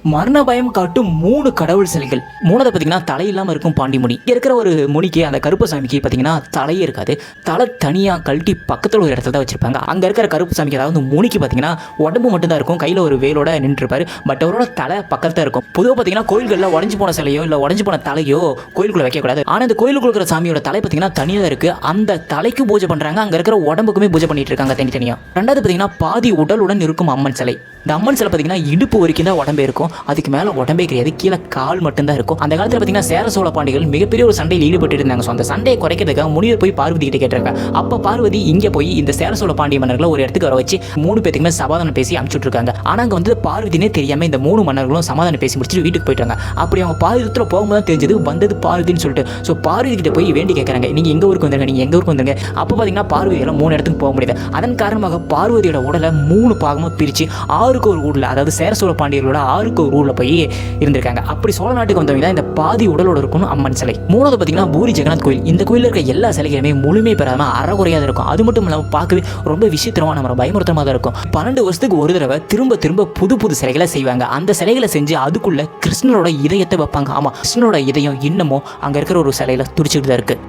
மரண பயம் காட்டும் 3 கடவுள் சிலைகள். மூணாவது பார்த்தீங்கன்னா தலை இல்லாமல் இருக்கும் பாண்டிமுனி. இங்கே இருக்கிற ஒரு முனிக்கு, அந்த கருப்பசாமிக்கு பார்த்தீங்கன்னா தலையே இருக்காது. தலை தனியாக கழட்டி பக்கத்தில் ஒரு இடத்துல தான் வச்சிருப்பாங்க. அங்கே இருக்கிற கருப்பசாமிக்கு, அதாவது முனிக்கு பார்த்தீங்கன்னா உடம்பு மட்டும்தான் இருக்கும், கையில் ஒரு வேலோட நின்றுருப்பாரு. பட் அவரோட தலை பக்கத்தில் இருக்கும். பொதுவாக பார்த்தீங்கன்னா கோயில்களில் உடஞ்சி போன சிலையோ இல்லை உடஞ்சி போன தலையோ கோயிலுக்குள்ளே வைக்கக்கூடாது. ஆனால் இந்த கோயிலுக்குள்ள இருக்கிற சாமியோட தலை பார்த்தீங்கன்னா தனியாக தான் இருக்குது. அந்த தலைக்கு பூஜை பண்ணுறாங்க, அங்கே இருக்கிற உடம்புக்குமே பூஜை பண்ணிட்டு இருக்காங்க தனித்தனியாக. ரெண்டாவது பார்த்தீங்கன்னா பாதி உடலுடன் இருக்கும் அம்மன் சிலை. இந்த அம்மன் சிலை பார்த்தீங்கன்னா இடுப்பு வரைக்கும் தான் உடம்பே இருக்கும், அதுக்கு மேலே உடம்பே கிடையாது, கீழே கால் மட்டும்தான் இருக்கும். அந்த காலத்தில் பார்த்தீங்கன்னா சேர சோழ பாண்டிகள் மிகப்பெரிய ஒரு சண்டையில் ஈடுபட்டு இருந்தாங்க. ஸோ அந்த சண்டையை குறைக்கிறதுக்காக முனிவர் போய் பார்வதி கிட்ட கேட்டிருக்காங்க. அப்போ பார்வதி இங்கே போய் இந்த சேர சோழ பாண்டிய மன்னர்களை ஒரு இடத்துக்கு வர வச்சு 3 பேத்துக்குமே சமாதானம் பேசி அனுப்பிச்சுட்ருக்காங்க. ஆனால் அங்கே வந்து பார்வதினே தெரியாமல் இந்த 3 மன்னர்களும் சமாதானம் பேசி முடிச்சுட்டு வீட்டுக்கு போயிட்டாங்க. அப்படி அவங்க பாரதத்தில் போகும்போது தெரிஞ்சது வந்தது பார்வதின்னு சொல்லிட்டு. ஸோ பார்வதி கிட்ட போய் வேண்டி கேட்குறாங்க, நீங்கள் எங்கள் ஊருக்கு வந்துருங்க, நீங்கள் எங்கள் ஊருக்கு வந்துருங்க. அப்போ பார்த்தீங்கன்னா பார்வதியெல்லாம் 3 இடத்துக்கு போக முடியாது. அதன் காரணமாக பார்வதியோட உடலை 3 பாகமாக பிரித்து 6க்கு ஒரு ஊரில், அதாவது சேர சோழ பாண்டியர்களோட 6க்கு ஒரு ஊரில் போய் இருந்திருக்காங்க. அப்படி சோழ நாட்டுக்கு வந்தவங்க தான் இந்த பாதி உடலோட இருக்கணும் அம்மன் சிலை. மூணாவது பார்த்தீங்கன்னா பூரி ஜெகநாத் கோயில். இந்த கோயிலில் இருக்க எல்லா சிலைகளுமே முழுமை பெறாமல் அறகுறையாக இருக்கும். அது மட்டும் இல்லாமல் பார்க்கவே ரொம்ப விசித்திரமாக, நம்ம பயமுறுத்தமாக தான் இருக்கும். 12 வருஷத்துக்கு ஒரு தடவை திரும்ப திரும்ப புது புது சிலைகளை செய்வாங்க. அந்த சிலைகளை செஞ்சு அதுக்குள்ள கிருஷ்ணனோட இதயத்தை வைப்பாங்க. ஆமாம், கிருஷ்ணனோட இதயம் இன்னமும் அங்கே இருக்கிற ஒரு சிலையில் துடிச்சுட்டு தான் இருக்குது.